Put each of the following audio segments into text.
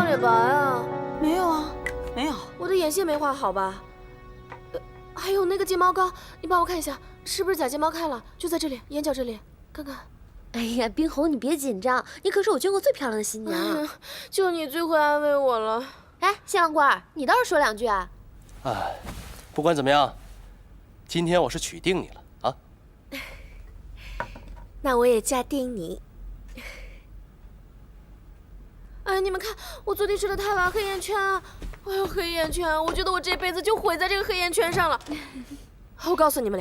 脸白啊？没有啊，没有。我的眼线没画好吧？还有那个睫毛膏，你帮我看一下，是不是假睫毛开了？就在这里，眼角这里，看看。哎呀，冰红，你别紧张，你可是我见过最漂亮的新娘。就你最会安慰我了。哎，谢郎官，你倒是说两句啊！哎，不管怎么样，今天我是娶定你了啊！那我也嫁定你。哎，你们看，我昨天吃的太晚，黑眼圈啊！哎呦，黑眼圈！我觉得我这辈子就毁在这个黑眼圈上了。我告诉你们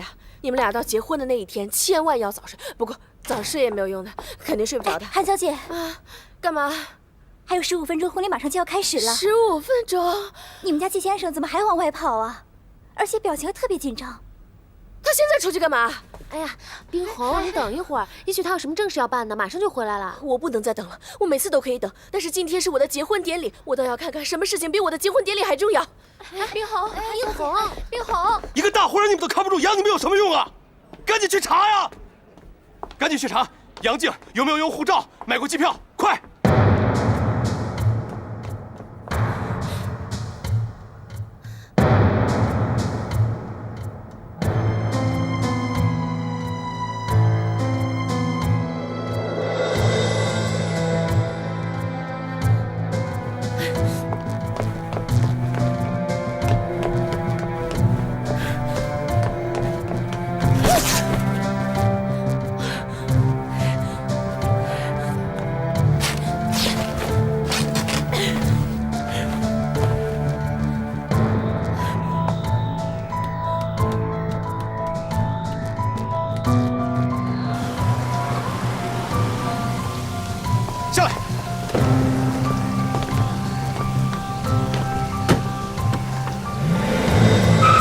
俩到结婚的那一天千万要早睡。不过早睡也没有用的，肯定睡不着的。韩小姐啊，干嘛？还有15分钟，婚礼马上就要开始了。15分钟？你们家季先生怎么还往外跑啊？而且表情还特别紧张。他现在出去干嘛？哎呀，冰红，你等一会儿，也许他有什么正事要办呢，马上就回来了。我不能再等了，我每次都可以等，但是今天是我的结婚典礼，我倒要看看什么事情比我的结婚典礼还重要。冰红，冰红，冰红，一个大活人你们都看不住，养你们有什么用啊？赶紧去查呀！赶紧去查杨静有没有用护照买过机票，快！下来！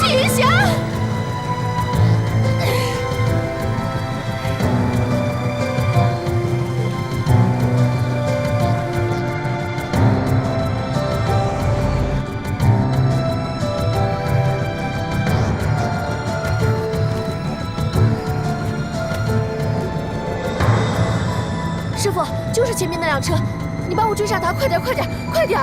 季云霞，师傅，就是前面那辆车，你帮我追上他，快点，快点，快点！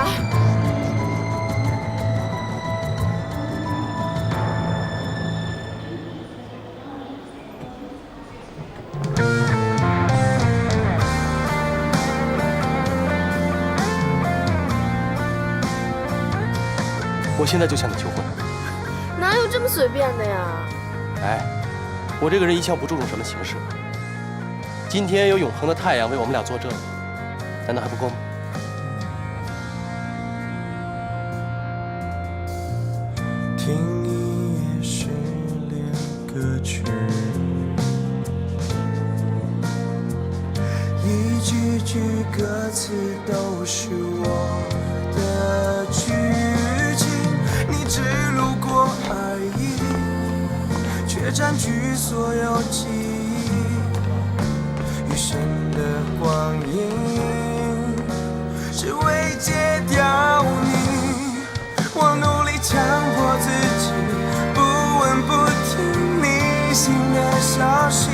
我现在就向你求婚。哪有这么随便的呀？哎，我这个人一向不注重什么形式。今天有永恒的太阳为我们俩作证，难道还不够吗？听一夜失恋歌曲，一句句歌词都是我的剧情，你只路过而已，却占据所有记忆。余生的光阴，只为戒掉你。我努力强迫自己，不闻不听你新的消息。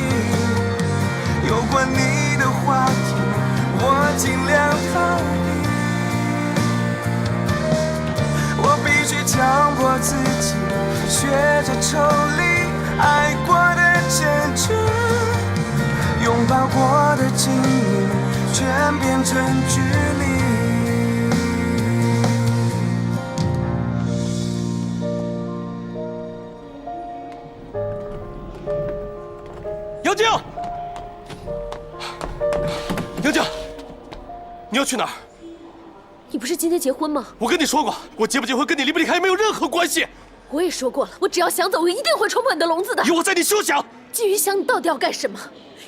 有关你的话题，我尽量逃避。我必须强迫自己，学着抽离爱过的真挚。拥抱过的经历，全变成距离。杨静，杨静，你要去哪儿？你不是今天结婚吗？我跟你说过，我结不结婚跟你离不离开没有任何关系。我也说过了，我只要想走，我一定会冲破你的笼子的。有我在，你休想！季云祥，你到底要干什么？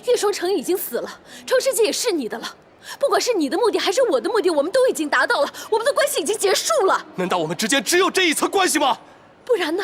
叶双城已经死了，创世纪也是你的了。不管是你的目的还是我的目的，我们都已经达到了，我们的关系已经结束了。难道我们之间只有这一层关系吗？不然呢？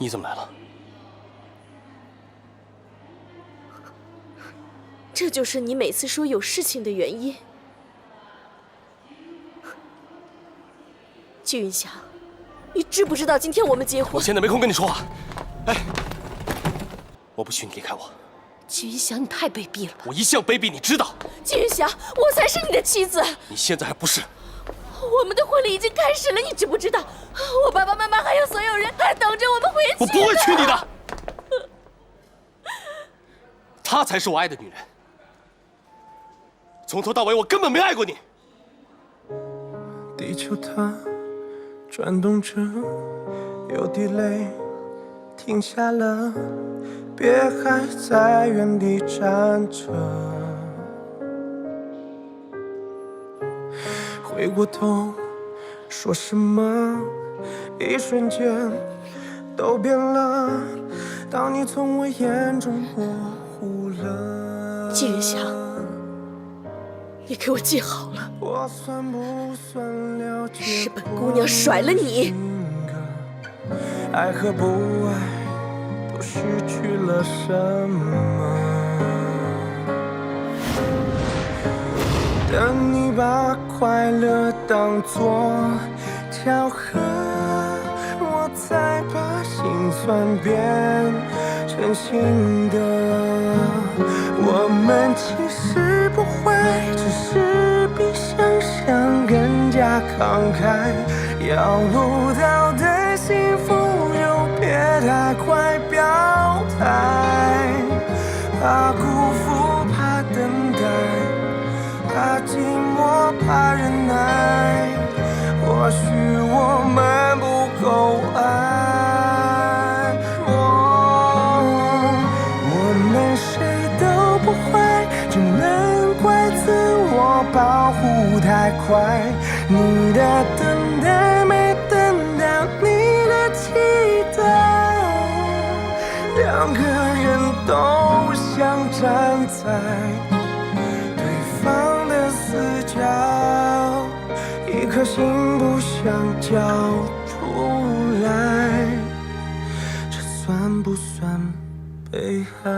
你怎么来了？这就是你每次说有事情的原因。季云霞，你知不知道今天我们结婚？我现在没空跟你说话。哎，我不许你离开我。季云霞，你太卑鄙了！我一向卑鄙，你知道。季云霞，我才是你的妻子。你现在还不是。我们的婚礼已经开始了，你知不知道？我爸爸妈妈还有所有人还等着我们回去。我不会娶你的。她才是我爱的女人。从头到尾，我根本没爱过你。地球它转动着，有滴泪停下了，别还在原地站着。回过头说什么，一瞬间都变了。当你从我眼中模糊了，季云霞，你给我记好了，我算不算了解？是本姑娘甩了你。爱和不爱都失去了什么？等你把快乐当作巧合，我才把心酸变成心的。我们其实不会，只是比想象更加慷慨。要不到的幸福就别太快表态，怕辜负，怕等待，怕寂寞，怕忍耐。或许我们不够爱，我们谁都不坏，只能怪自我保护太快。你的等待没等到你的期待，两个人都想站在对方的死角，一颗心不想交出来，这算不算被爱？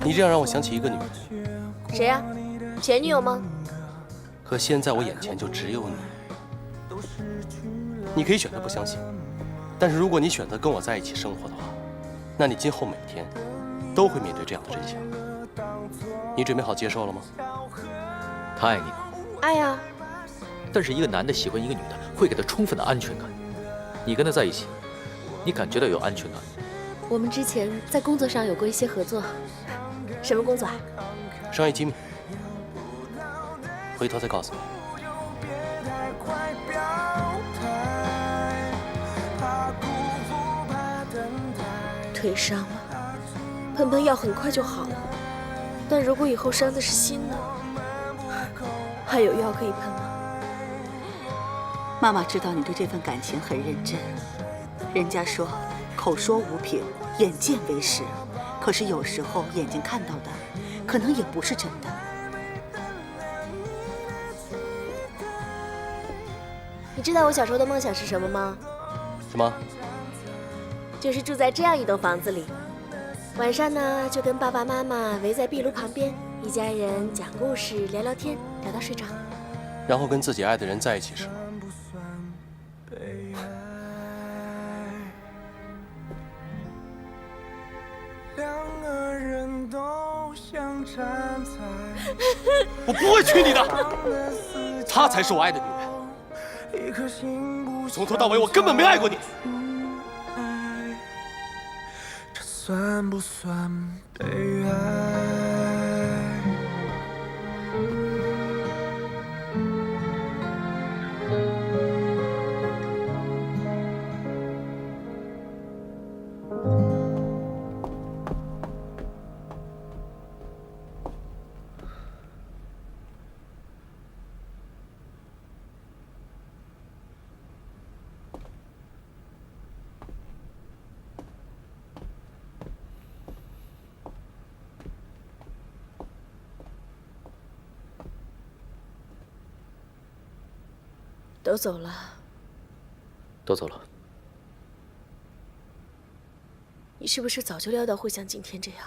你这样让我想起一个女人，谁呀？前女友吗？可现在我眼前就只有你。你可以选择不相信，但是如果你选择跟我在一起生活的话，那你今后每天都会面对这样的真相。你准备好接受了吗？他爱你吗？爱呀。但是一个男的喜欢一个女的，会给他充分的安全感。你跟他在一起，你感觉到有安全感。我们之前在工作上有过一些合作。什么工作啊？商业机密，回头再告诉你。腿伤了，喷喷药很快就好了。但如果以后伤的是心呢？还有药可以喷吗？妈妈知道你对这份感情很认真。人家说，口说无凭，眼见为实。可是有时候眼睛看到的，可能也不是真的。你知道我小时候的梦想是什么吗？什么？就是住在这样一栋房子里，晚上呢就跟爸爸妈妈围在壁炉旁边，一家人讲故事、聊聊天，聊到睡着。然后跟自己爱的人在一起是吗？我不会娶你的，她才是我爱的女人。从头到尾，我根本没爱过你。这算不算被爱？都走了。都走了。你是不是早就料到会像今天这样？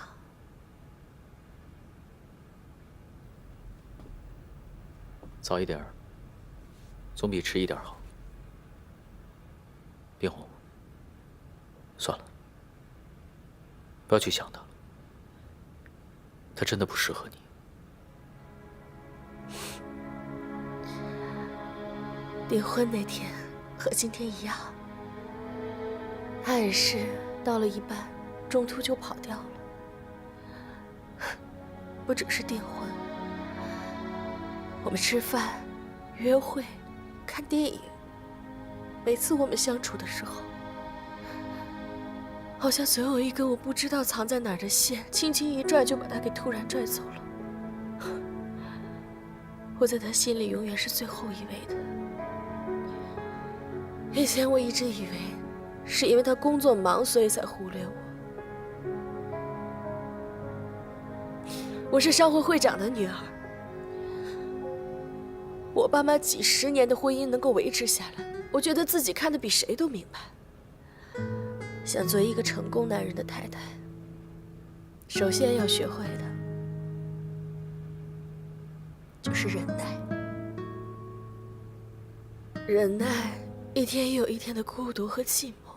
早一点儿，总比迟一点好。冰红，算了，不要去想他了，他真的不适合你。订婚那天和今天一样，他也是到了一半，中途就跑掉了。不只是订婚，我们吃饭、约会、看电影，每次我们相处的时候，好像总有一根我不知道藏在哪儿的线，轻轻一拽就把他给突然拽走了。我在他心里永远是最后一位的。以前我一直以为是因为他工作忙，所以才忽略我。我是商会会长的女儿，我爸妈几十年的婚姻能够维持下来，我觉得自己看得比谁都明白。想做一个成功男人的太太，首先要学会的就是忍耐。忍耐一天又一天的孤独和寂寞，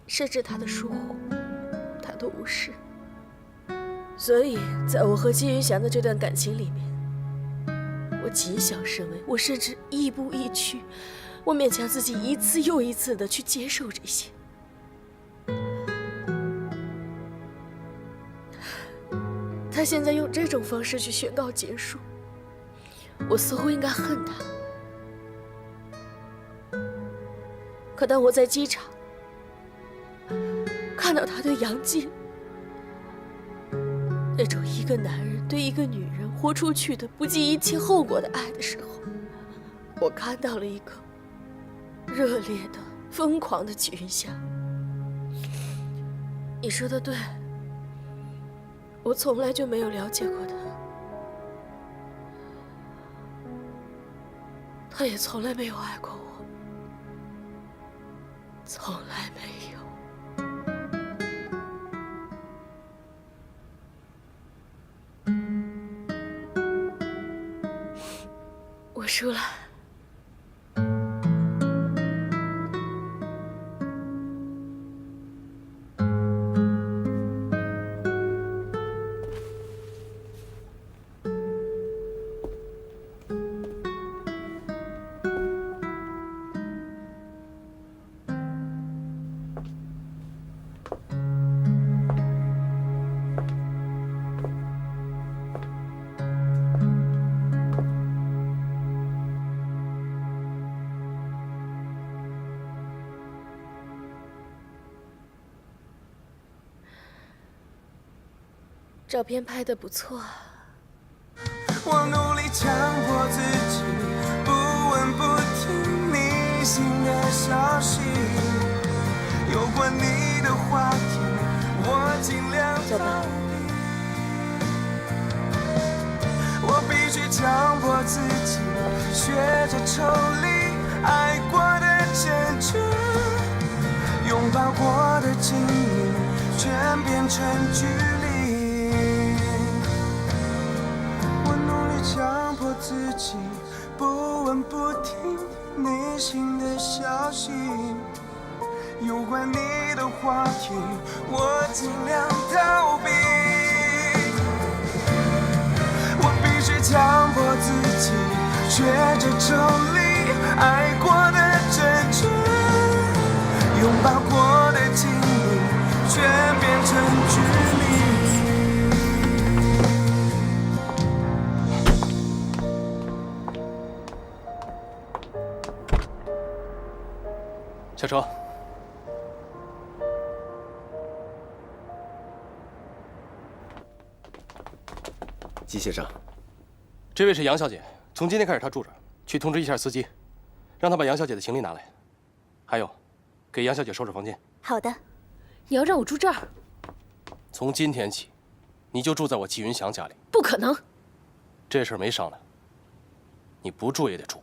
甚至他的疏忽，他都无视。所以在我和季云翔的这段感情里面，我谨小慎微，我甚至亦步亦趋，我勉强自己一次又一次的去接受这些。他现在用这种方式去宣告结束，我似乎应该恨他。可当我在机场看到他对杨静那种一个男人对一个女人豁出去的不计一切后果的爱的时候，我看到了一个热烈的、疯狂的季云翔。你说的对，我从来就没有了解过他，他也从来没有爱过我。从来没有。我输了。照片拍得不错。我努力强迫自己，不闻不听你新的消息，有关你的话题，我尽量逃避。我必须强迫自己，学着抽离爱过的真挚，拥抱过的亲密，全变成距离。强迫自己不闻不听你新的消息，有关你的话题，我尽量逃避。我必须强迫自己，学着抽离爱过的真挚，拥抱过的亲密，全变成距离。下车。季先生，这位是杨小姐，从今天开始她住这儿，去通知一下司机，让他把杨小姐的行李拿来。还有，给杨小姐收拾房间。好的。你要让我住这儿？从今天起，你就住在我季云翔家里。不可能。这事儿没商量，你不住也得住。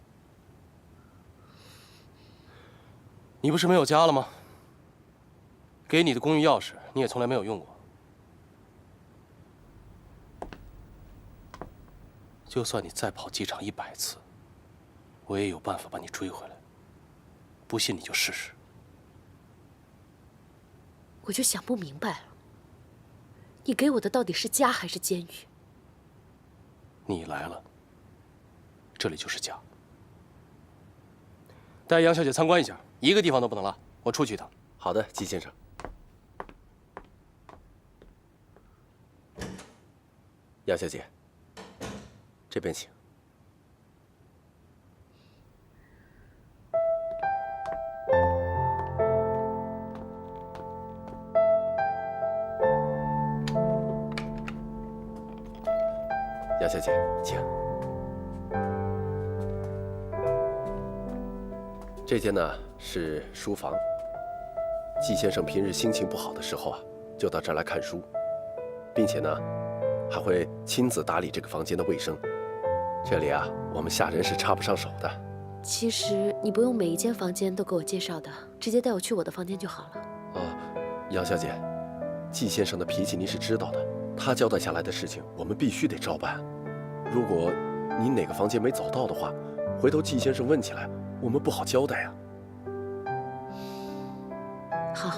你不是没有家了吗？给你的公寓钥匙你也从来没有用过。就算你再跑机场100次，我也有办法把你追回来。不信你就试试。我就想不明白了，你给我的到底是家还是监狱？你来了，这里就是家。带杨小姐参观一下，一个地方都不能落。我出去一趟。好的，季先生。杨小姐，这边请。杨小姐，请。这间呢是书房。季先生平日心情不好的时候啊，就到这儿来看书，并且呢，还会亲自打理这个房间的卫生。这里啊，我们下人是插不上手的。其实你不用每一间房间都给我介绍的，直接带我去我的房间就好了。哦，杨小姐，季先生的脾气您是知道的，他交代下来的事情我们必须得照办。如果你哪个房间没找到的话，回头季先生问起来，我们不好交代呀。好。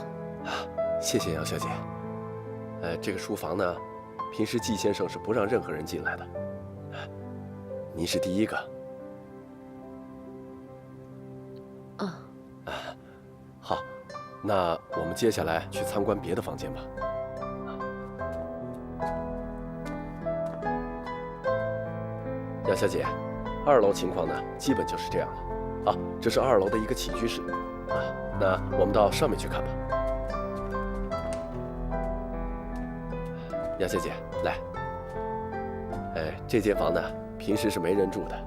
啊，谢谢杨小姐。这个书房呢，平时季先生是不让任何人进来的，您是第一个。嗯。好，那我们接下来去参观别的房间吧。杨小姐，2楼情况呢，基本就是这样了。啊，这是2楼的一个起居室。啊，那我们到上面去看吧。杨小姐，来。这间房呢，平时是没人住的。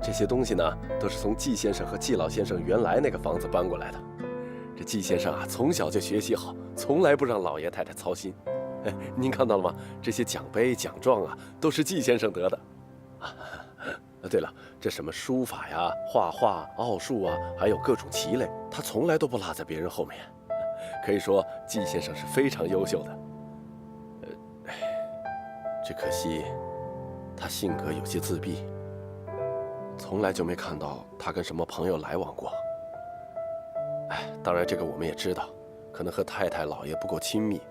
这些东西呢，都是从季先生和季老先生原来那个房子搬过来的。这季先生啊，从小就学习好，从来不让老爷太太操心。您看到了吗？这些奖杯、奖状啊，都是季先生得的。对了，这什么书法呀、画画、奥数啊，还有各种棋类，他从来都不落在别人后面。可以说，季先生是非常优秀的。只可惜，他性格有些自闭，从来就没看到他跟什么朋友来往过。当然这个我们也知道，可能和太太、老爷不够亲密，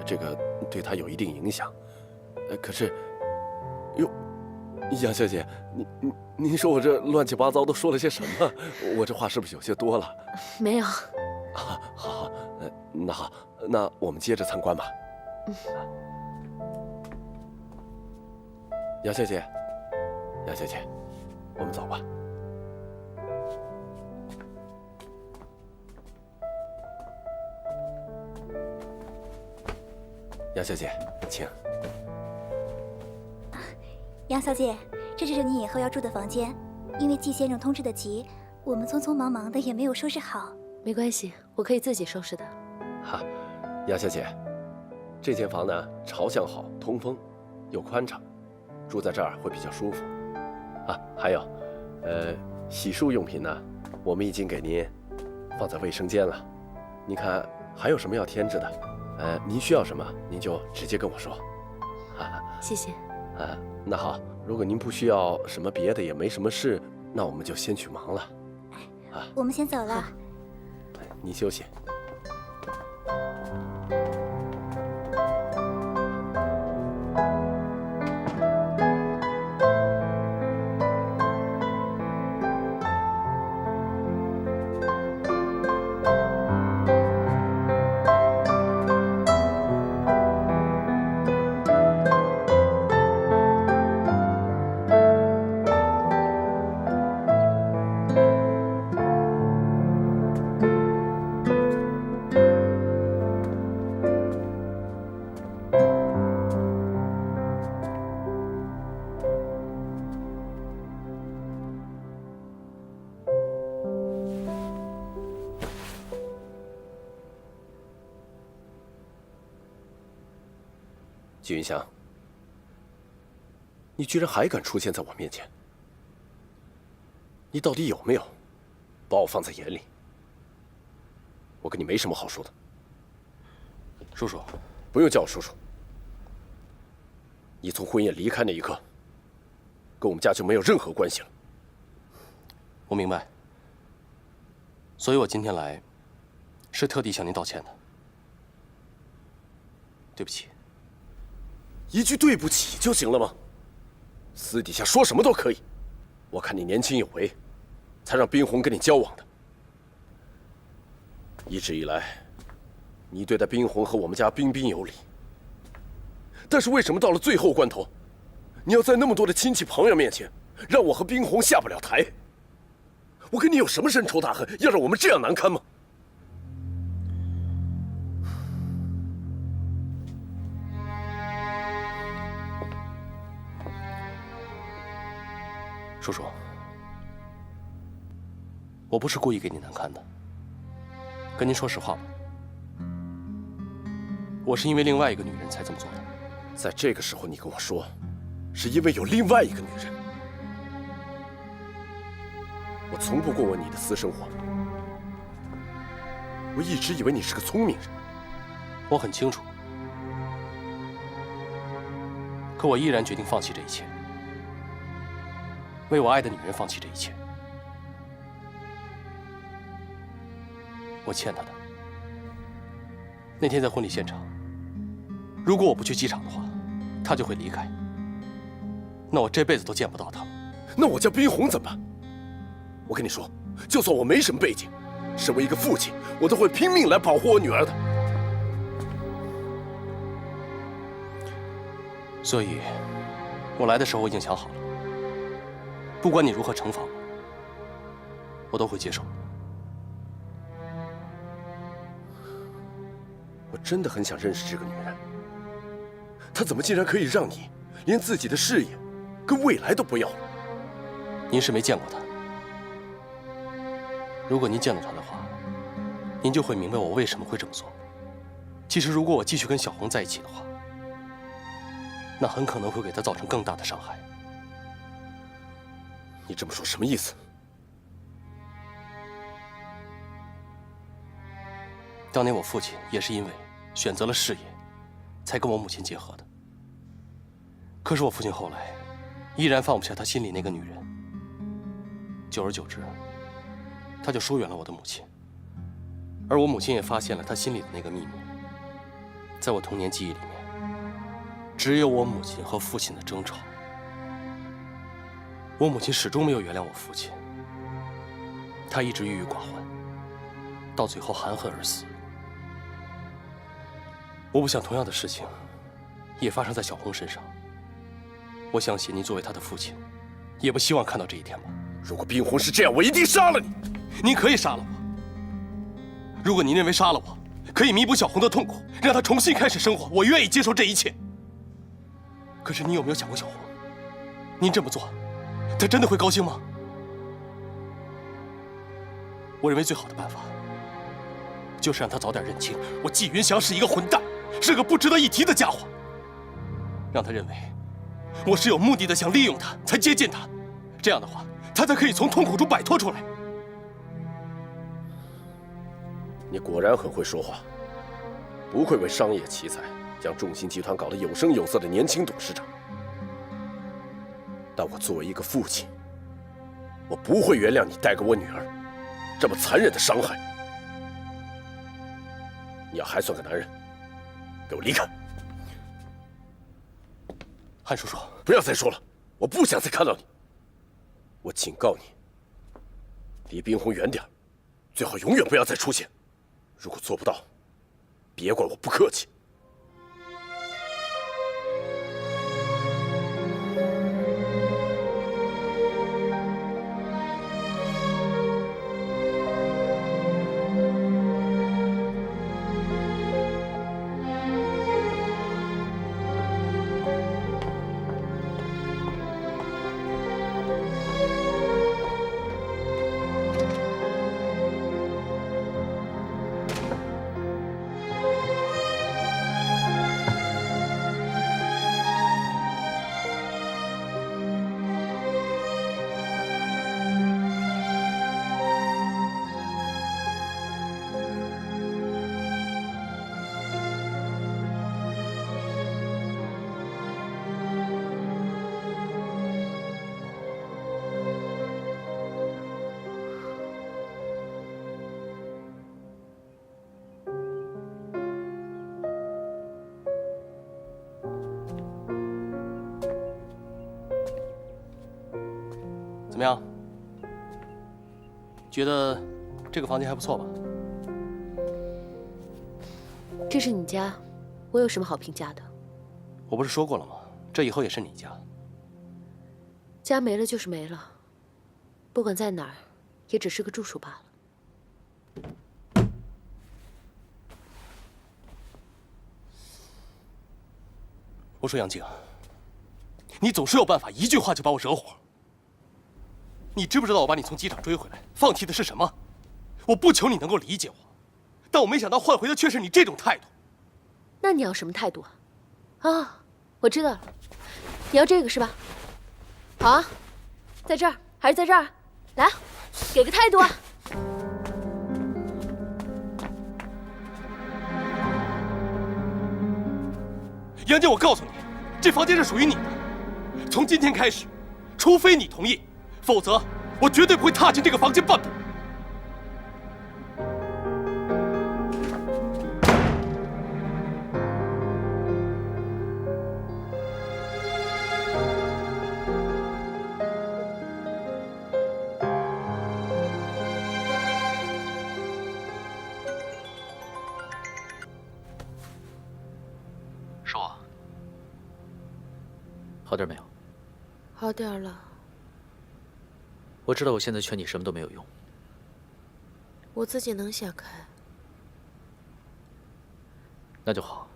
这个对他有一定影响。可是，哟。杨小姐，您说我这乱七八糟都说了些什么？我这话是不是有些多了？没有。好，那好，那我们接着参观吧。杨小姐，我们走吧。杨小姐，请。杨小姐，这是你以后要住的房间，因为季先生通知的急，我们匆匆忙忙的也没有收拾好。没关系，我可以自己收拾的。哈，杨小姐，这间房呢朝向好，通风，又宽敞，住在这儿会比较舒服。啊，还有，洗漱用品呢，我们已经给您放在卫生间了。您看还有什么要添置的？您需要什么，您就直接跟我说。谢谢。那好，如果您不需要什么别的，也没什么事，那我们就先去忙了。我们先走了。您休息。季云香，你居然还敢出现在我面前！你到底有没有把我放在眼里？我跟你没什么好说的。叔叔，不用叫我叔叔。你从婚宴离开那一刻，跟我们家就没有任何关系了。我明白，所以我今天来，是特地向您道歉的。对不起。一句对不起就行了吗？私底下说什么都可以。我看你年轻有为，才让冰红跟你交往的。一直以来，你对待冰红和我们家彬彬有礼。但是为什么到了最后关头，你要在那么多的亲戚朋友面前，让我和冰红下不了台？我跟你有什么深仇大恨，要让我们这样难堪吗？叔叔，我不是故意给你难堪的。跟您说实话吧，我是因为另外一个女人才这么做的。在这个时候，你跟我说，是因为有另外一个女人。我从不过问你的私生活，我一直以为你是个聪明人。我很清楚，可我依然决定放弃这一切，为我爱的女人放弃这一切。我欠她的。那天在婚礼现场，如果我不去机场的话，她就会离开。那我这辈子都见不到她了。那我叫冰红怎么办？我跟你说，就算我没什么背景，身为一个父亲，我都会拼命来保护我女儿的。所以，我来的时候我已经想好了，不管你如何惩罚我，我都会接受。我真的很想认识这个女人，她怎么竟然可以让你连自己的事业跟未来都不要了？您是没见过她，如果您见到她的话，您就会明白我为什么会这么做。其实，如果我继续跟小红在一起的话，那很可能会给她造成更大的伤害。你这么说什么意思？当年我父亲也是因为选择了事业，才跟我母亲结合的。可是我父亲后来依然放不下他心里那个女人，久而久之，他就疏远了我的母亲。而我母亲也发现了他心里的那个秘密。在我童年记忆里面，只有我母亲和父亲的争吵。我母亲始终没有原谅我父亲，她一直郁郁寡欢，到最后含恨而死。我不想同样的事情也发生在小红身上。我相信您作为她的父亲，也不希望看到这一天吧。如果冰红是这样，我一定杀了你。您可以杀了我，如果您认为杀了我可以弥补小红的痛苦，让她重新开始生活，我愿意接受这一切。可是你有没有想过小红？您这么做，她真的会高兴吗？我认为最好的办法，就是让她早点认清我纪云祥是一个混蛋，是个不值得一提的家伙。让她认为我是有目的的想利用她才接近她，这样的话，她才可以从痛苦中摆脱出来。你果然很会说话，不愧为商业奇才，将众鑫集团搞得有声有色的年轻董事长。但我作为一个父亲，我不会原谅你带给我女儿这么残忍的伤害。你要还算个男人，给我离开！韩叔叔，不要再说了，我不想再看到你。我警告你，离冰红远点，最好永远不要再出现。如果做不到，别怪我不客气。怎么样？觉得这个房间还不错吧？这是你家，我有什么好评价的？我不是说过了吗？这以后也是你家。家没了就是没了，不管在哪儿，也只是个住处罢了。我说杨静，你总是有办法，一句话就把我惹火。你知不知道我把你从机场追回来，放弃的是什么？我不求你能够理解我，但我没想到换回的却是你这种态度。那你要什么态度啊？啊，我知道了，你要这个是吧？好啊，在这儿还是在这儿？来，给个态度啊！杨静，我告诉你，这房间是属于你的。从今天开始，除非你同意，否则我绝对不会踏进这个房间半步。是我。好点没有？好点了。我知道我现在劝你什么都没有用。我自己能想开。那就好。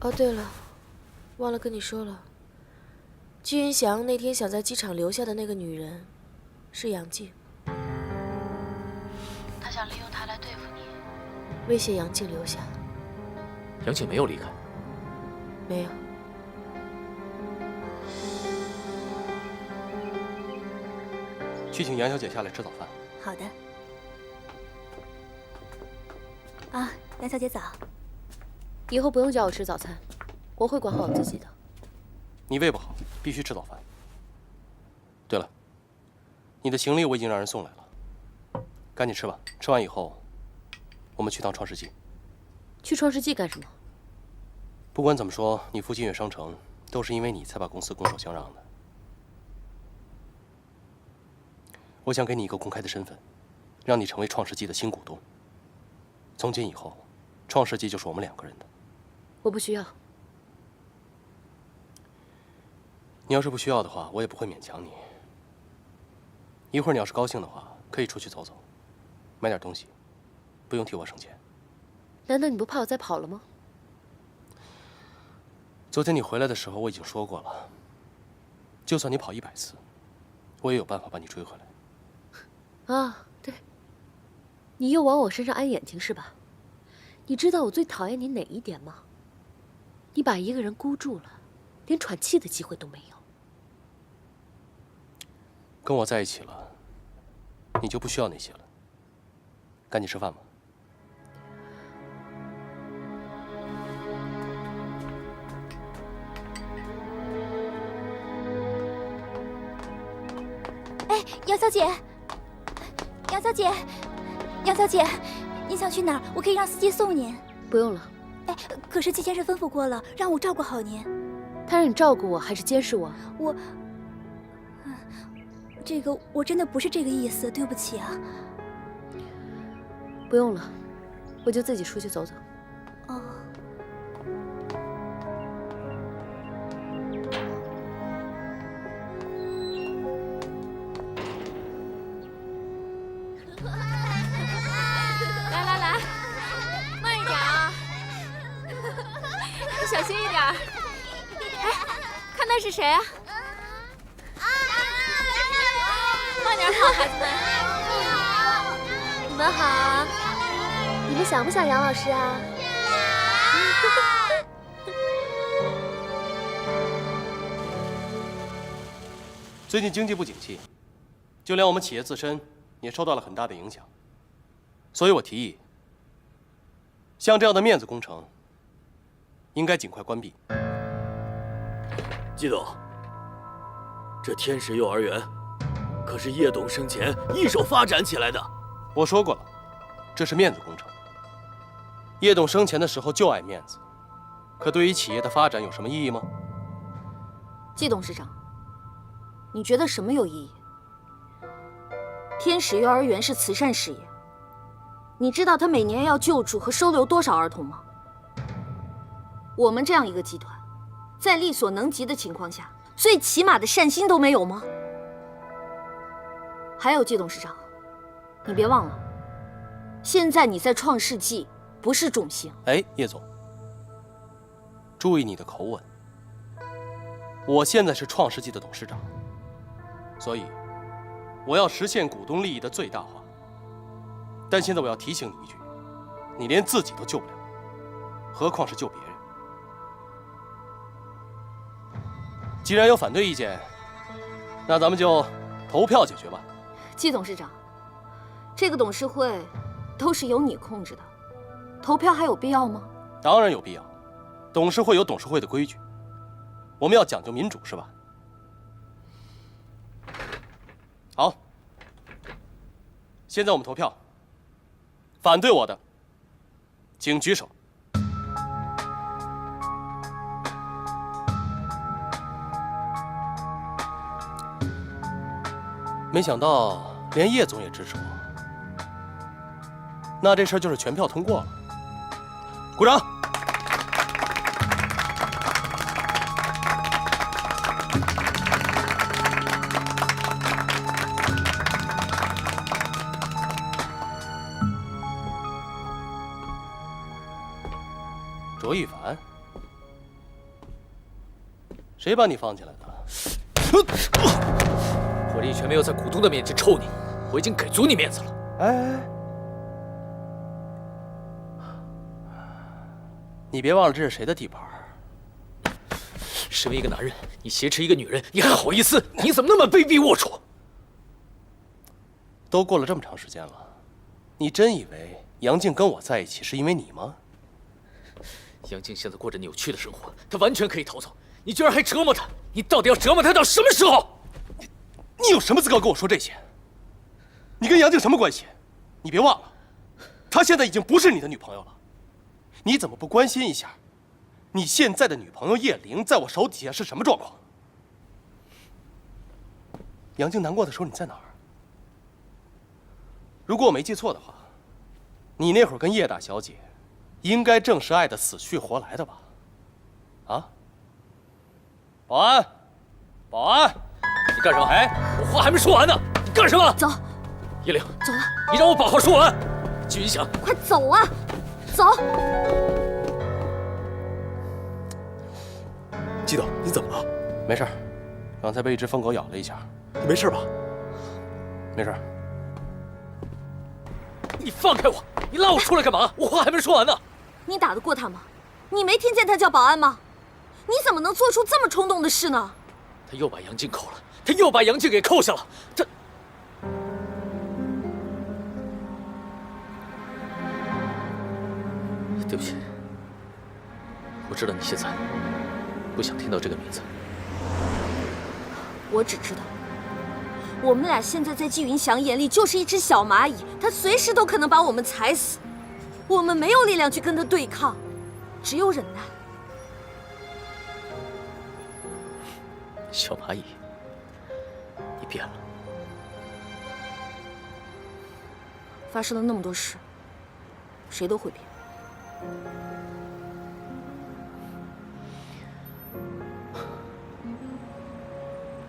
哦，对了，忘了跟你说了，季云翔那天想在机场留下的那个女人，是杨静。他想利用她来对付你，威胁杨静留下。杨静没有离开。没有。去请杨小姐下来吃早饭。好的。啊，杨小姐早。以后不用叫我吃早餐，我会管好我自己的。你胃不好，必须吃早饭。对了，你的行李我已经让人送来了，赶紧吃吧。吃完以后，我们去趟创世纪。去创世纪干什么？不管怎么说，你父亲越商城都是因为你才把公司拱手相让的。我想给你一个公开的身份，让你成为创世纪的新股东。从今以后，创世纪就是我们两个人的。我不需要。你要是不需要的话，我也不会勉强你。一会儿你要是高兴的话，可以出去走走，买点东西，不用替我省钱。难道你不怕我再跑了吗？昨天你回来的时候，我已经说过了，就算你跑100次，我也有办法把你追回来。啊，对，你又往我身上安眼睛是吧？你知道我最讨厌你哪一点吗？你把一个人箍住了，连喘气的机会都没有。跟我在一起了，你就不需要那些了。赶紧吃饭吧。哎，杨小姐，杨小姐，杨小姐，您想去哪儿？我可以让司机送您。不用了。哎，可是季先生吩咐过了，让我照顾好您。他让你照顾我，还是监视我？这个我真的不是这个意思，对不起啊。不用了，我就自己出去走走。哦。来来来，慢一点啊，小心一点。哎，看那是谁啊？慢点跑，孩子们。你们好，你们想不想杨老师啊？最近经济不景气，就连我们企业自身也受到了很大的影响，所以我提议，像这样的面子工程，应该尽快关闭。季董，这天使幼儿园可是叶董生前一手发展起来的。我说过了，这是面子工程。叶董生前的时候就爱面子，可对于企业的发展有什么意义吗？季董事长，你觉得什么有意义？天使幼儿园是慈善事业，你知道它每年要救助和收留多少儿童吗？我们这样一个集团，在力所能及的情况下，最起码的善心都没有吗？还有季董事长，你别忘了，现在你在创世纪，不是种姓。哎，叶总，注意你的口吻。我现在是创世纪的董事长，所以我要实现股东利益的最大化。但现在我要提醒你一句，你连自己都救不了，何况是救别人。既然有反对意见，那咱们就投票解决吧。季董事长，这个董事会都是由你控制的，投票还有必要吗？当然有必要，董事会有董事会的规矩，我们要讲究民主，是吧？好，现在我们投票，反对我的，请举手。没想到连叶总也支持我，那这事儿就是全票通过了。鼓掌！卓一凡，谁把你放进来的？我力全没有在股东的面前抽你，我已经给足你面子了。哎，你别忘了这是谁的地盘。身为一个男人，你挟持一个女人，你还好意思？你怎么那么卑鄙龌龊？都过了这么长时间了，你真以为杨静跟我在一起是因为你吗？杨静现在过着扭曲的生活，她完全可以逃走，你居然还折磨她！你到底要折磨她到什么时候？你有什么资格跟我说这些？你跟杨静什么关系？你别忘了，她现在已经不是你的女朋友了。你怎么不关心一下，你现在的女朋友叶玲在我手底下是什么状况？杨静难过的时候你在哪儿？如果我没记错的话，你那会儿跟叶大小姐，应该正是爱得死去活来的吧？啊？保安，保安！你干什么？哎，我话还没说完呢，你干什么？走，叶玲，走了。你让我把话说完。季云翔，快走啊！走。季董，你怎么了？没事，刚才被一只疯狗咬了一下。你没事吧？没事。你放开我！你拉我出来干嘛？我话还没说完呢。你打得过他吗？你没听见他叫保安吗？你怎么能做出这么冲动的事呢？他又把杨静扣了，他又把杨静给扣下了。他，对不起，我知道你现在不想听到这个名字。我只知道，我们俩现在在季云翔眼里就是一只小蚂蚁，他随时都可能把我们踩死。我们没有力量去跟他对抗，只有忍耐。小蚂蚁，你变了。发生了那么多事，谁都会变。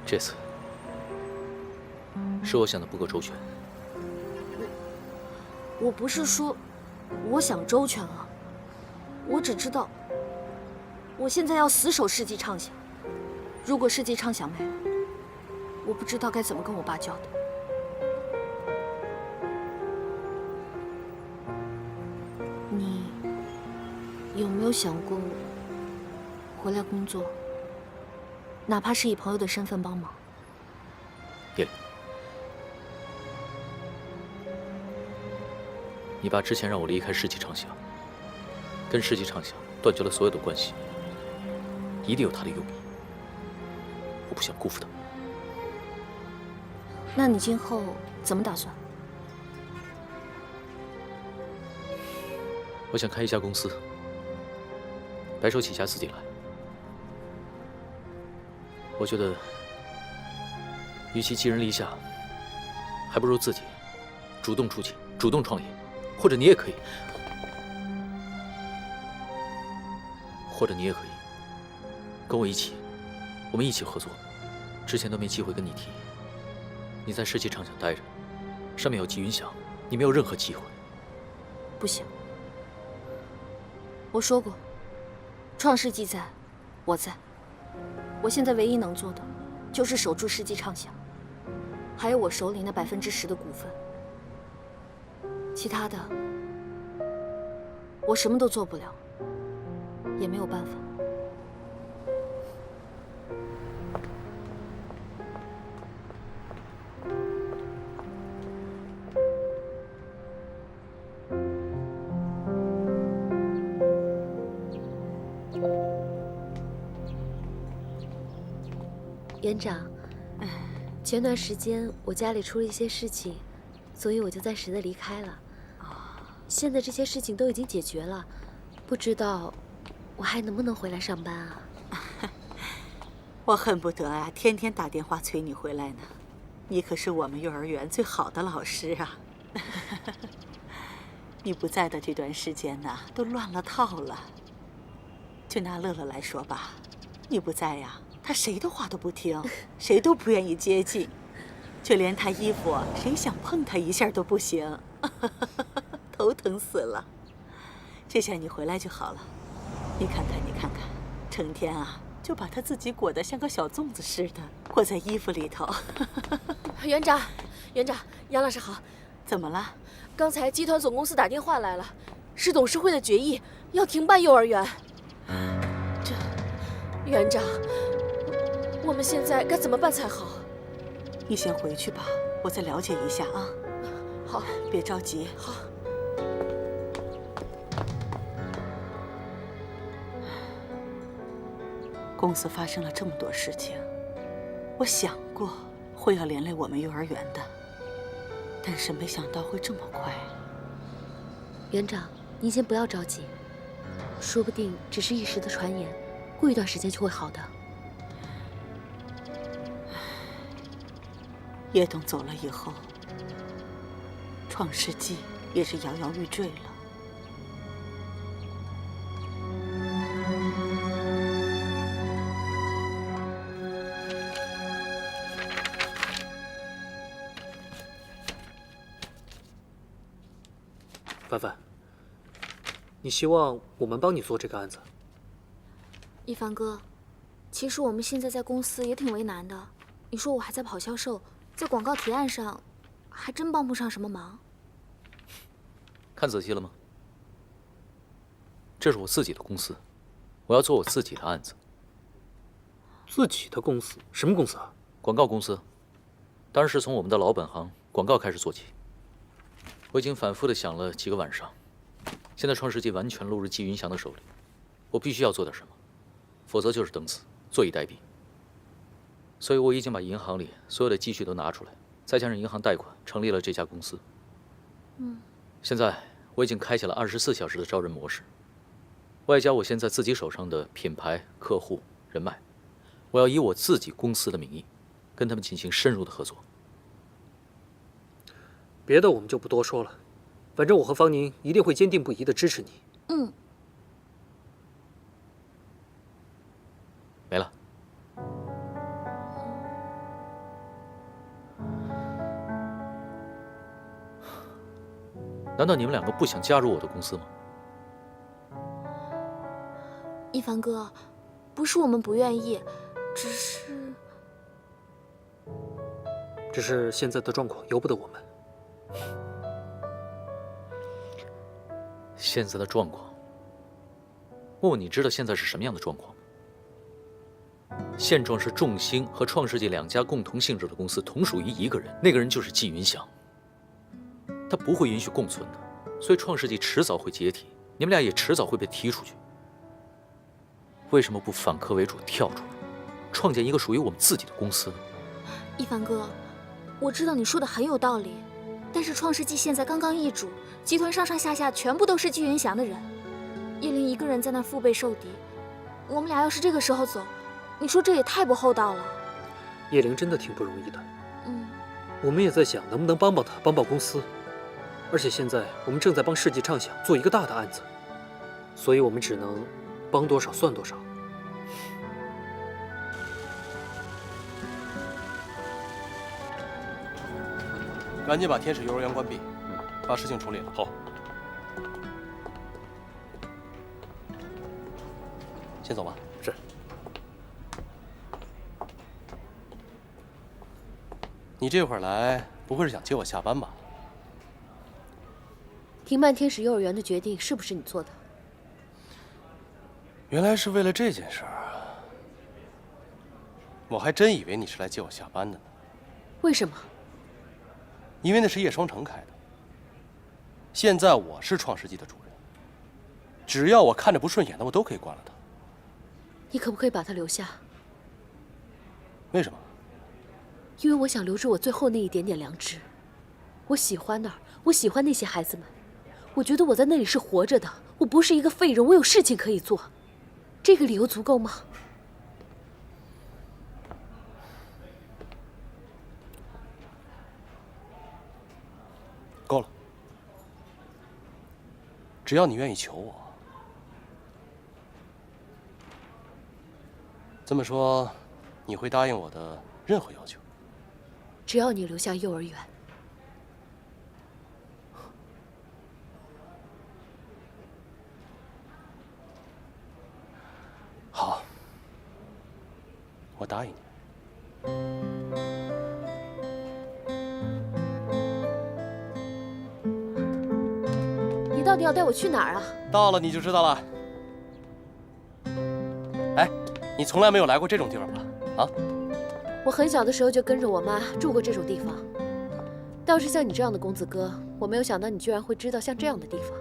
这次是我想的不够周全。我不是说我想周全了，我只知道我现在要死守世纪畅想。如果世纪畅想没了，我不知道该怎么跟我爸交代。你有没有想过回来工作，哪怕是以朋友的身份帮忙？叶玲，你爸之前让我离开世纪畅想，跟世纪畅想断绝了所有的关系，一定有他的用意。我不想辜负他。那你今后怎么打算？我想开一家公司，白手起家自己来。我觉得与其寄人篱下，还不如自己主动出击，主动创业。或者你也可以，跟我一起，我们一起合作。之前都没机会跟你提，你在世纪畅想待着，上面有纪云祥，你没有任何机会。不行，我说过，创世纪在，我在。我现在唯一能做的，就是守住世纪畅想，还有我手里那10%的股份。其他的，我什么都做不了，也没有办法。园长，前段时间我家里出了一些事情，所以我就暂时的离开了。现在这些事情都已经解决了，不知道我还能不能回来上班啊？我恨不得啊，天天打电话催你回来呢。你可是我们幼儿园最好的老师啊。你不在的这段时间呢，都乱了套了。就拿乐乐来说吧，你不在呀，他谁的话都不听，谁都不愿意接近，就连他衣服，谁想碰他一下都不行，头疼死了。这下你回来就好了，你看看，成天啊就把他自己裹得像个小粽子似的，裹在衣服里头。园长，杨老师好。怎么了？刚才集团总公司打电话来了，是董事会的决议，要停办幼儿园。这，园长，我们现在该怎么办才好？你先回去吧，我再了解一下啊。好，别着急。好。公司发生了这么多事情，我想过会要连累我们幼儿园的，但是没想到会这么快。园长，您先不要着急，说不定只是一时的传言，过一段时间就会好的。叶董走了以后，创世纪也是摇摇欲坠了。凡凡，你希望我们帮你做这个案子？一凡哥，其实我们现在在公司也挺为难的。你说我还在跑销售，在广告提案上，还真帮不上什么忙。看仔细了吗？这是我自己的公司，我要做我自己的案子。自己的公司？什么公司啊？广告公司，当然是从我们的老本行广告开始做起。我已经反复的想了几个晚上，现在创世纪完全落入纪云祥的手里，我必须要做点什么，否则就是等死，坐以待毙。所以我已经把银行里所有的积蓄都拿出来，再加上银行贷款，成立了这家公司。现在我已经开启了24小时的招人模式，外加我现在自己手上的品牌、客户、人脉，我要以我自己公司的名义，跟他们进行深入的合作。别的我们就不多说了，反正我和方宁一定会坚定不移地支持你。没了。难道你们两个不想加入我的公司吗？一凡哥，不是我们不愿意，只是现在的状况由不得我们。现在的状况，问问你知道现在是什么样的状况吗？现状是众星和创世纪两家共同性质的公司同属于一个人，那个人就是纪云祥。他不会允许共存的，所以创世纪迟早会解体，你们俩也迟早会被踢出去。为什么不反客为主跳出来，创建一个属于我们自己的公司呢？一凡哥，我知道你说的很有道理，但是创世纪现在刚刚易主，集团上上下下全部都是纪云祥的人，叶灵一个人在那腹背受敌，我们俩要是这个时候走，你说这也太不厚道了。叶灵真的挺不容易的，我们也在想能不能帮帮他，帮帮公司。而且现在我们正在帮世纪畅想做一个大的案子，所以我们只能帮多少算多少。赶紧把天使幼儿园关闭，把事情处理了。好。先走吧。是。你这会儿来，不会是想接我下班吧？停办天使幼儿园的决定是不是你做的？原来是为了这件事儿啊！我还真以为你是来接我下班的呢。为什么？因为那是叶双城开的。现在我是创世纪的主人，只要我看着不顺眼的，我都可以关了它。你可不可以把他留下？为什么？因为我想留住我最后那一点点良知。我喜欢那儿，我喜欢那些孩子们，我觉得我在那里是活着的，我不是一个废人，我有事情可以做。这个理由足够吗？够了。只要你愿意求我。这么说，你会答应我的任何要求？只要你留下幼儿园。好，我答应你。你到底要带我去哪儿啊？到了你就知道了。哎，你从来没有来过这种地方吧？啊？我很小的时候就跟着我妈住过这种地方。倒是像你这样的公子哥，我没有想到你居然会知道像这样的地方。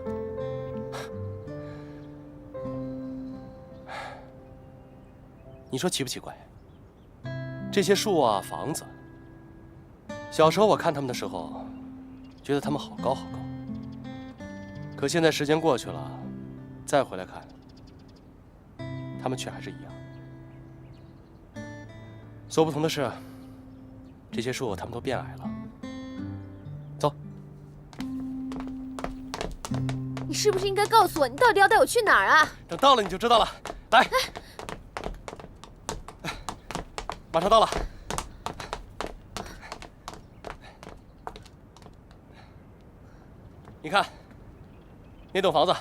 你说奇不奇怪？这些树啊，房子，小时候我看他们的时候，觉得他们好高好高。可现在时间过去了，再回来看，他们却还是一样。所不同的是，这些树它们都变矮了。走。你是不是应该告诉我，你到底要带我去哪儿啊？等到了你就知道了。来。马上到了。你看，那栋房子，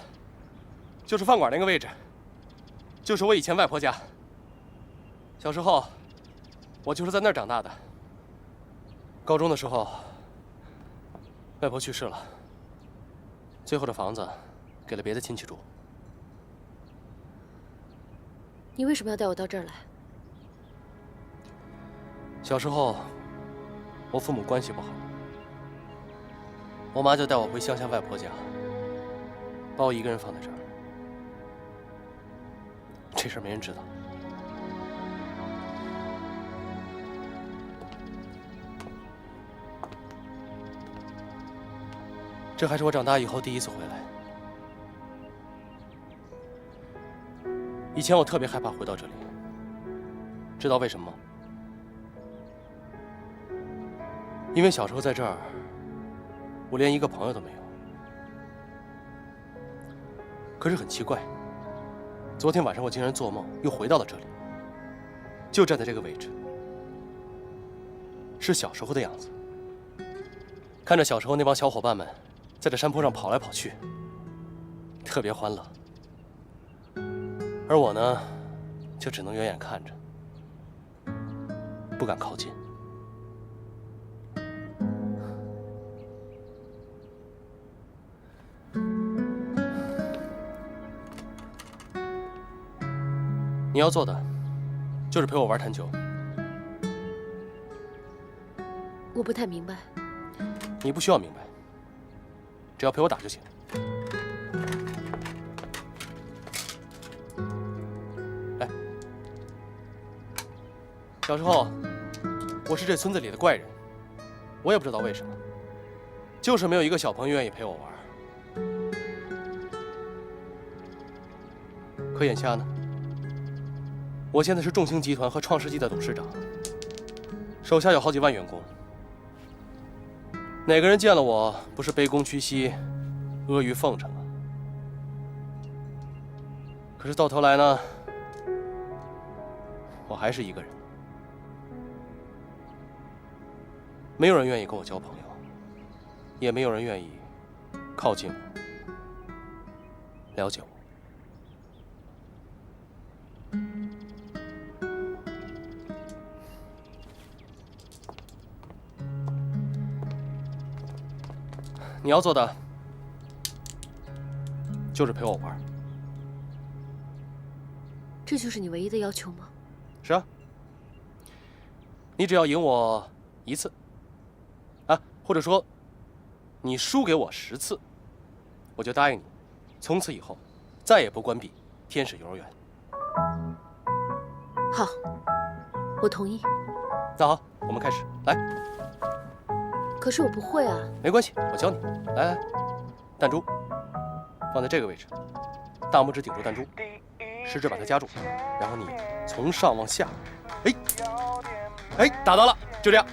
就是饭馆那个位置，就是我以前外婆家。小时候，我就是在那儿长大的。高中的时候，外婆去世了，最后这房子给了别的亲戚住。你为什么要带我到这儿来？小时候，我父母关系不好，我妈就带我回乡下外婆家，把我一个人放在这儿。这事儿没人知道。这还是我长大以后第一次回来。以前我特别害怕回到这里，知道为什么吗？因为小时候在这儿，我连一个朋友都没有。可是很奇怪，昨天晚上我竟然做梦又回到了这里，就站在这个位置，是小时候的样子。看着小时候那帮小伙伴们在这山坡上跑来跑去，特别欢乐。而我呢，就只能远远看着，不敢靠近。你要做的，就是陪我玩弹球。我不太明白。你不需要明白，只要陪我打就行。来，小时候我是这村子里的怪人，我也不知道为什么，就是没有一个小朋友愿意陪我玩。可眼下呢？我现在是众星集团和创世纪的董事长，手下有好几万员工。哪个人见了我不是卑躬屈膝、阿谀奉承啊？可是到头来呢，我还是一个人，没有人愿意跟我交朋友，也没有人愿意靠近我、了解我。你要做的就是陪我玩。这就是你唯一的要求吗？是啊，你只要赢我1次，啊，或者说你输给我10次，我就答应你，从此以后再也不关闭天使幼儿园。好，我同意。那好，我们开始，来。可是我不会啊。没关系，我教你。来来，弹珠放在这个位置，大拇指顶住弹珠，食指把它夹住，然后你从上往下，哎，打到了，就这样。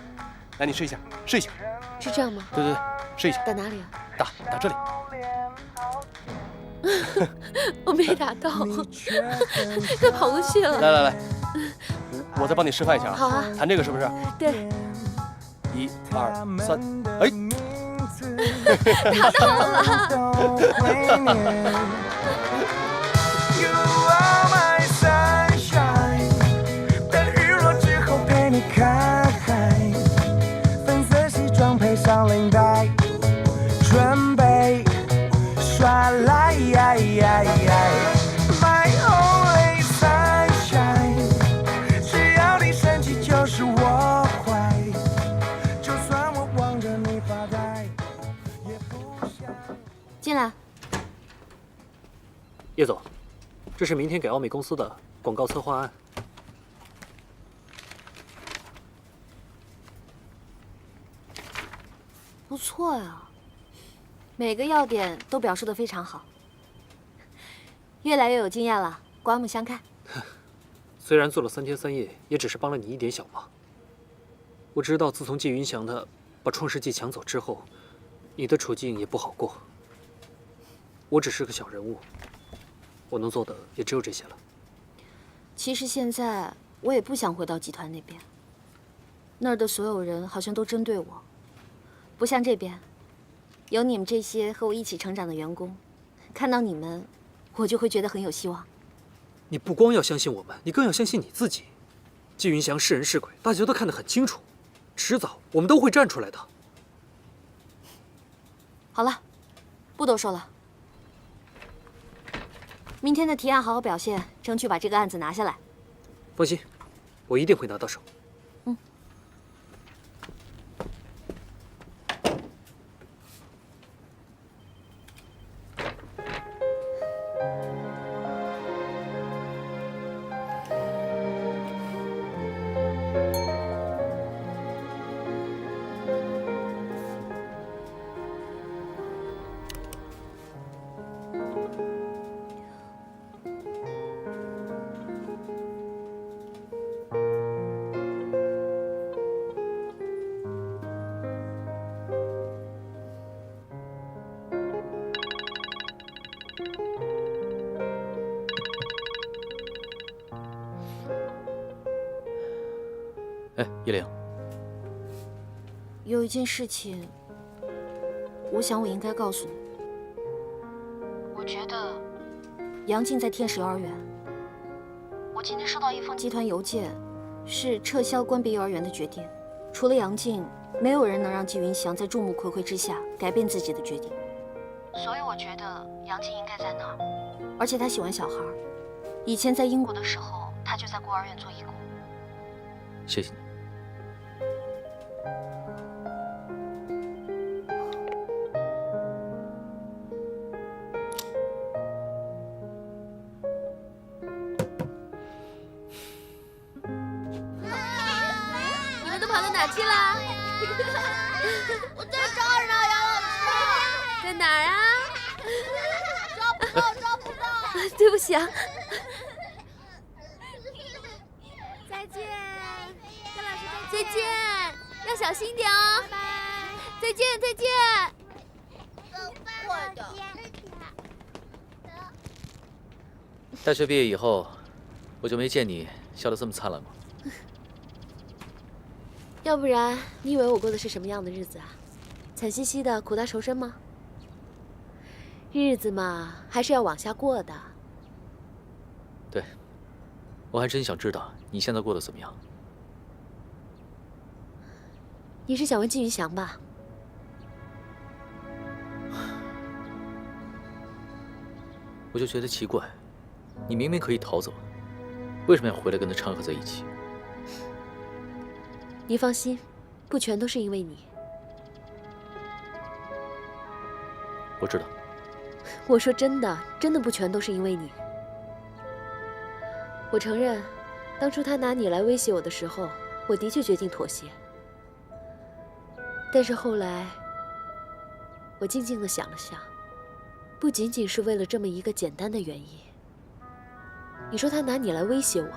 来，你试一下，试一下。是这样吗？对对对，试一下。打哪里啊？打这里。我没打到，快跑过去了。来，我再帮你示范一下啊。好啊。弹这个是不是？对。1、2、3，哎，打到了。等日落之后陪你看海，粉色西装配上领带，准备耍赖。My only sunshine， 只要你生气就是我坏，就算我望着你发呆，也不想。进来。叶总，这是明天给奥美公司的广告策划案。不错呀，每个要点都表述得非常好，越来越有经验了，刮目相看。虽然做了3天3夜，也只是帮了你一点小忙。我知道，自从季云翔他把创世纪抢走之后，你的处境也不好过。我只是个小人物，我能做的也只有这些了。其实现在我也不想回到集团那边，那儿的所有人好像都针对我，不像这边，有你们这些和我一起成长的员工，看到你们，我就会觉得很有希望。你不光要相信我们，你更要相信你自己。季云翔是人是鬼，大家都看得很清楚，迟早我们都会站出来的。好了，不多说了。明天的提案好好表现，争取把这个案子拿下来。放心，我一定会拿到手。哎，叶玲，有一件事情，我想我应该告诉你。我觉得杨静在天使幼儿园。我今天收到一封集团邮件，是撤销关闭幼儿园的决定。除了杨静，没有人能让季云翔在众目睽睽之下改变自己的决定。所以我觉得杨静应该在那儿，而且她喜欢小孩。以前在英国的时候，她就在孤儿院做义工。谢谢你。你们都跑到哪去了？我在这儿呢，杨老师。在哪儿啊？找不到。对不起啊。再见，杨老师再见，要小心点哦。拜拜。再见，再见。快点。大学毕业以后，我就没见你笑得这么灿烂过。要不然你以为我过的是什么样的日子啊？惨兮兮的，苦大仇深吗？日子嘛，还是要往下过的。对，我还真想知道你现在过得怎么样。你是想问季云翔吧？我就觉得奇怪，你明明可以逃走，为什么要回来跟他掺和在一起？你放心，不全都是因为你。我知道。我说真的，真的不全都是因为你。我承认，当初他拿你来威胁我的时候，我的确决定妥协。但是后来，我静静地想了想，不仅仅是为了这么一个简单的原因。你说他拿你来威胁我，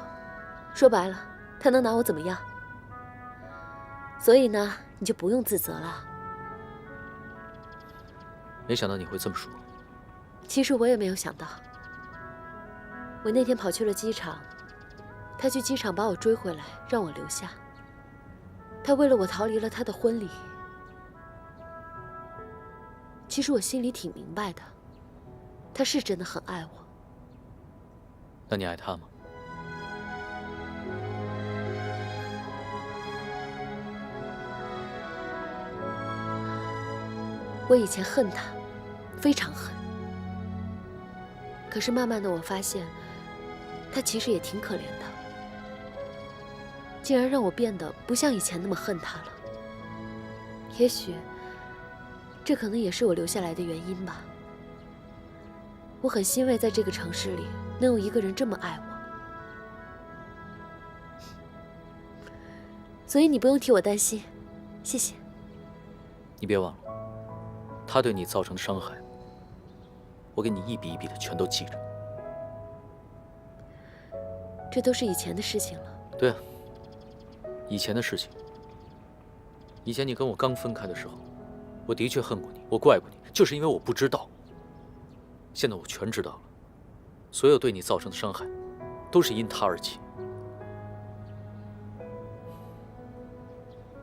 说白了，他能拿我怎么样？所以呢，你就不用自责了。没想到你会这么说。其实我也没有想到，我那天跑去了机场，他去机场把我追回来，让我留下。他为了我逃离了他的婚礼。其实我心里挺明白的，他是真的很爱我。那你爱他吗？我以前恨他，非常恨。可是慢慢的，我发现，他其实也挺可怜的，竟然让我变得不像以前那么恨他了。也许，这可能也是我留下来的原因吧。我很欣慰，在这个城市里能有一个人这么爱我，所以你不用替我担心，谢谢。你别忘了，他对你造成的伤害，我给你一笔一笔的全都记着。这都是以前的事情了。对啊，以前的事情。以前你跟我刚分开的时候，我的确恨过你，我怪过你，就是因为我不知道。现在我全知道了，所有对你造成的伤害，都是因他而起。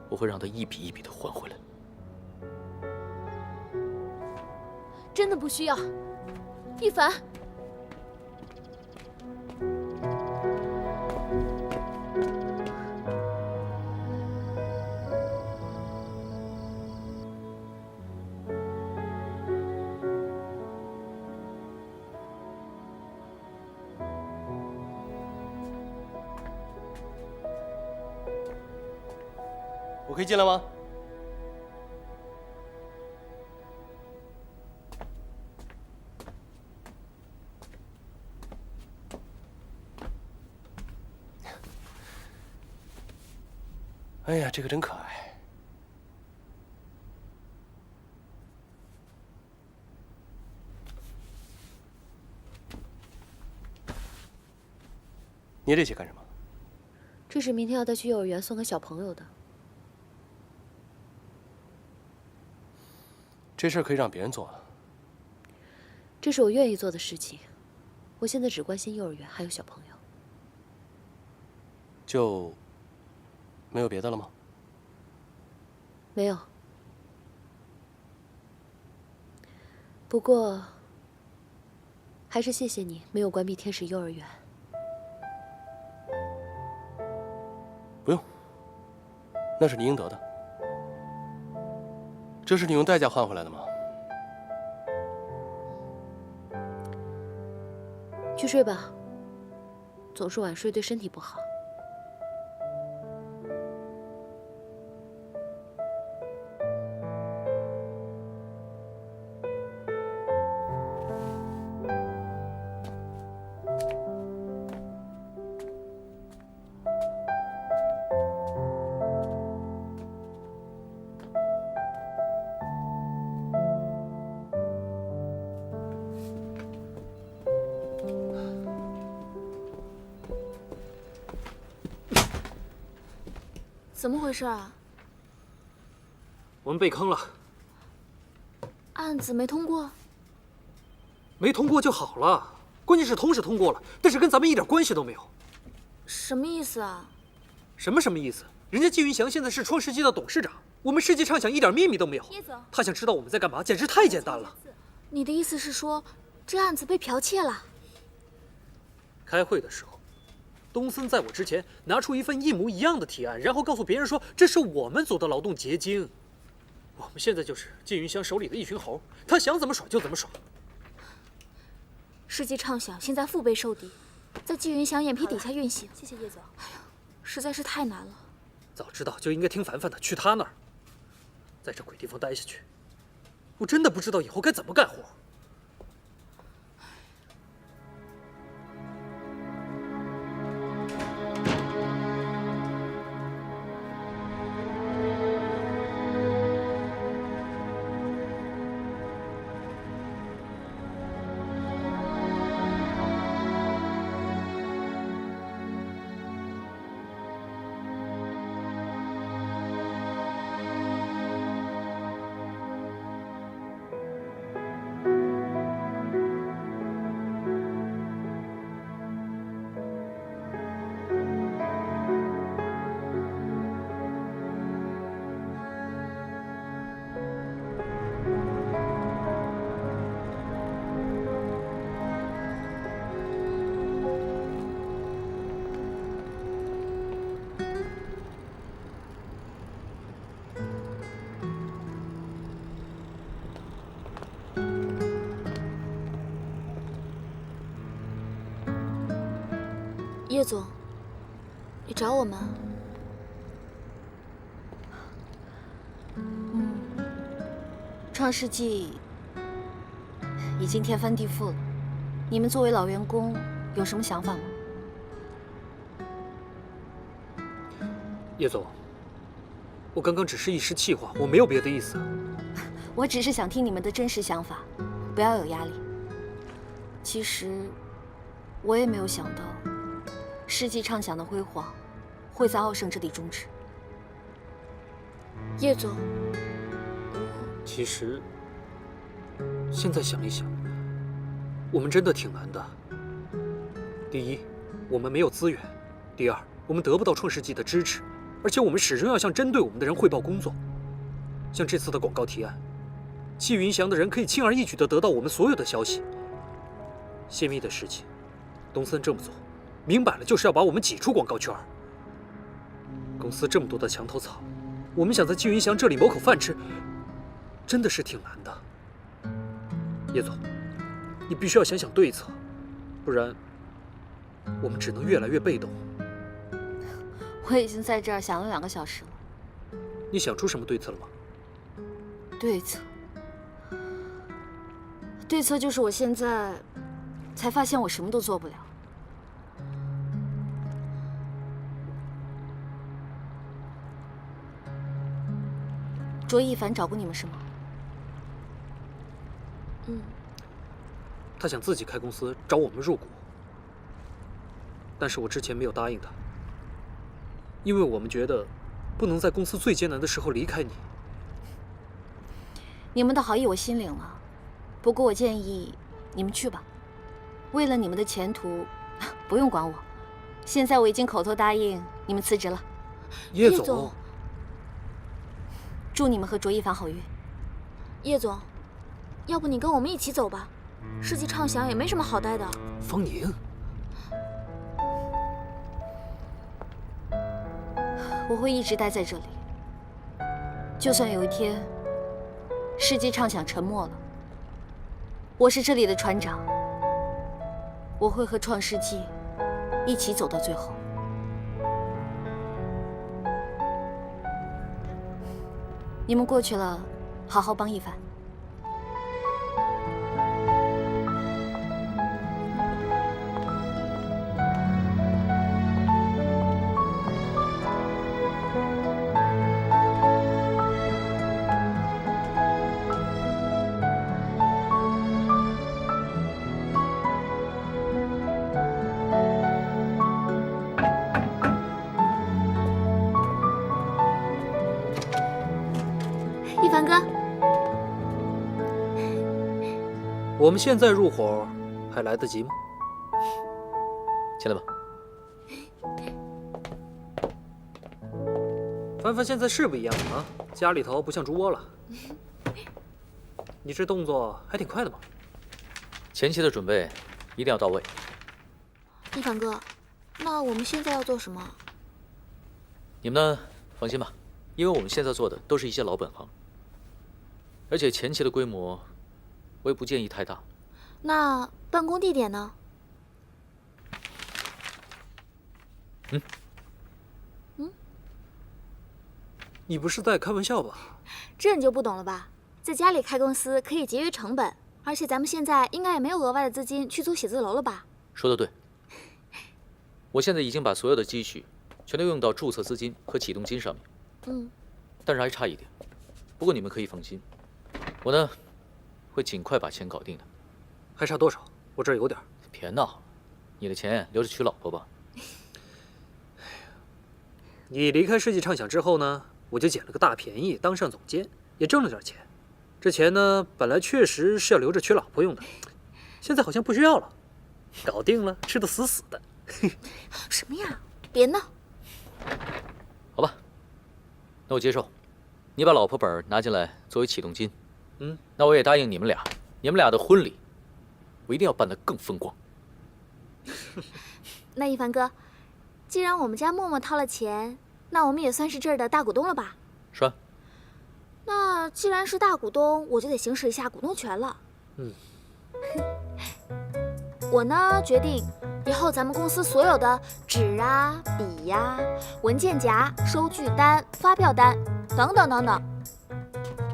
我会让他一笔一笔的还回来。真的不需要，一凡。我可以进来吗？哎呀，这个真可爱。捏这些干什么？这是明天要带去幼儿园送给小朋友的。这事儿可以让别人做。这是我愿意做的事情。我现在只关心幼儿园还有小朋友。就没有别的了吗？没有。不过，还是谢谢你没有关闭天使幼儿园。不用，那是你应得的。这是你用代价换回来的吗？去睡吧，总是晚睡对身体不好。怎么回事啊？我们被坑了。案子没通过？没通过就好了，关键是通是通过了，但是跟咱们一点关系都没有。什么意思啊？什么意思？人家季云祥现在是创世纪的董事长，我们世纪畅想一点秘密都没有。他想知道我们在干嘛，简直太简单了。你的意思是说，这案子被剽窃了？开会的时候，东森在我之前拿出一份一模一样的提案，然后告诉别人说这是我们组的劳动结晶。我们现在就是季云祥手里的一群猴，他想怎么耍就怎么耍。世纪畅想现在腹背受敌，在季云祥眼皮底下运行。谢谢叶总。哎呀，实在是太难了。早知道就应该听凡凡的，去他那儿，在这鬼地方待下去，我真的不知道以后该怎么干活。叶总，你找我们？创世纪已经天翻地覆了，你们作为老员工有什么想法吗？叶总，我刚刚只是一时气话，我没有别的意思。我只是想听你们的真实想法，不要有压力。其实我也没有想到，世纪畅想的辉煌会在傲盛这里终止。叶总，其实现在想一想，我们真的挺难的。第一，我们没有资源；第二，我们得不到创世纪的支持，而且我们始终要向针对我们的人汇报工作。像这次的广告提案，季云祥的人可以轻而易举地得到我们所有的消息。泄密的事情，东森这么做，明摆了就是要把我们挤出广告圈。公司这么多的墙头草，我们想在季云祥这里谋口饭吃，真的是挺难的。叶总，你必须要想想对策，不然我们只能越来越被动。我已经在这儿想了2个小时了。你想出什么对策了吗？对策就是我现在才发现我什么都做不了。卓一凡找过你们是吗？他想自己开公司找我们入股，但是我之前没有答应他，因为我们觉得不能在公司最艰难的时候离开你。你们的好意我心领了，不过我建议你们去吧。为了你们的前途，不用管我。现在我已经口头答应你们辞职了。叶总，祝你们和卓一凡好运。叶总，要不你跟我们一起走吧？世纪畅想也没什么好待的。方宁，我会一直待在这里，就算有一天世纪畅想沉没了，我是这里的船长，我会和创世纪一起走到最后。你们过去了，好好帮一凡。我们现在入伙还来得及吗？进来吧。帆帆现在是不一样了啊，家里头不像猪窝了。你这动作还挺快的嘛。前期的准备一定要到位。一凡哥，那我们现在要做什么？你们呢，放心吧，因为我们现在做的都是一些老本行，而且前期的规模，我也不建议太大。那办公地点呢？你不是在开玩笑吧？这你就不懂了吧？在家里开公司可以节约成本，而且咱们现在应该也没有额外的资金去租写字楼了吧？说得对，我现在已经把所有的积蓄全都用到注册资金和启动金上面。但是还差一点。不过你们可以放心，我呢会尽快把钱搞定的。还差多少？我这儿有点。别闹，你的钱留着娶老婆吧。你离开世纪畅想之后呢，我就捡了个大便宜，当上总监，也挣了点钱。这钱呢，本来确实是要留着娶老婆用的，现在好像不需要了，搞定了，吃得死死的。什么呀？别闹。好吧，那我接受。你把老婆本拿进来作为启动金。那我也答应你们俩的婚礼，我一定要办得更风光。那一凡哥，既然我们家默默掏了钱，那我们也算是这儿的大股东了吧？是啊。那既然是大股东，我就得行使一下股东权了。我呢决定，以后咱们公司所有的纸啊、笔呀、文件夹、收据单、发票单等等等等，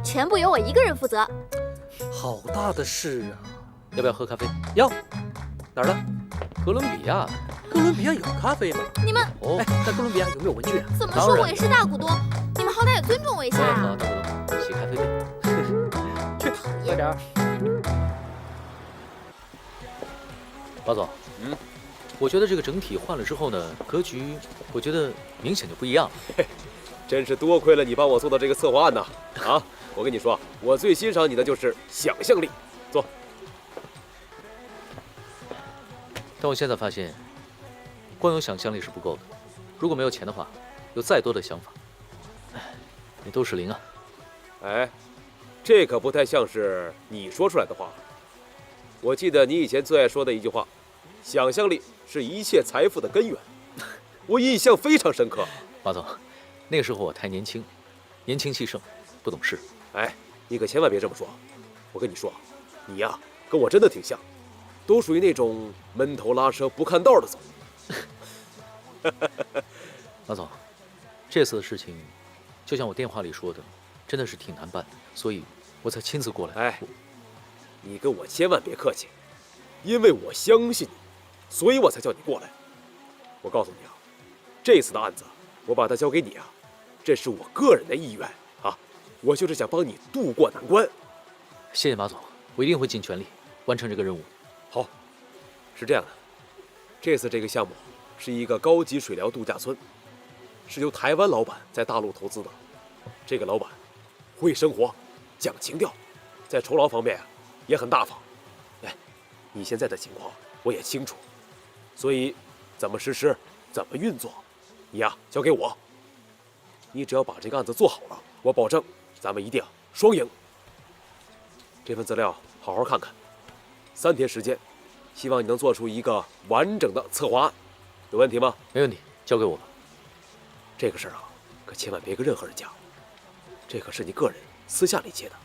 全部由我一个人负责。好大的事啊！要不要喝咖啡？要。哪儿的？哥伦比亚。哥伦比亚有咖啡吗？你们哎，在哥伦比亚有没有文具啊？怎么说我也是大股东，你们好歹也尊重我一下啊！好，大股东，洗咖啡杯。去，快点儿。马总，我觉得这个整体换了之后呢，格局我觉得明显就不一样了。真是多亏了你帮我做的这个策划案呐！啊，我跟你说，我最欣赏你的就是想象力。坐。但我现在发现，光有想象力是不够的，如果没有钱的话，有再多的想法，也都是零啊。哎，这可不太像是你说出来的话。我记得你以前最爱说的一句话：“想象力是一切财富的根源。”我印象非常深刻。马总，那个时候我太年轻，年轻气盛，不懂事。哎，你可千万别这么说。我跟你说，你呀，跟我真的挺像，都属于那种闷头拉车不看道的走。马总，这次的事情，就像我电话里说的，真的是挺难办的，所以我才亲自过来。哎，你跟我千万别客气，因为我相信你，所以我才叫你过来。我告诉你啊，这次的案子我把它交给你啊，这是我个人的意愿啊，我就是想帮你渡过难关。谢谢马总，我一定会尽全力完成这个任务。好，是这样的，这次这个项目是一个高级水疗度假村，是由台湾老板在大陆投资的。这个老板会生活，讲情调，在酬劳方面也很大方。哎，你现在的情况我也清楚，所以怎么实施，怎么运作，你呀交给我。你只要把这个案子做好了，我保证咱们一定双赢。这份资料好好看看，3天时间，希望你能做出一个完整的策划案，有问题吗？没问题，交给我吧。这个事儿啊，可千万别跟任何人讲，这可是你个人私下里结的。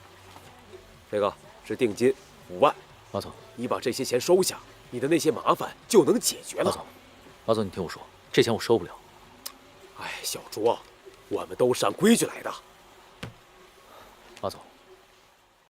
这个是定金5万，马总，你把这些钱收下，你的那些麻烦就能解决了。马总，你听我说，这钱我收不了。哎，小卓，我们都是按规矩来的。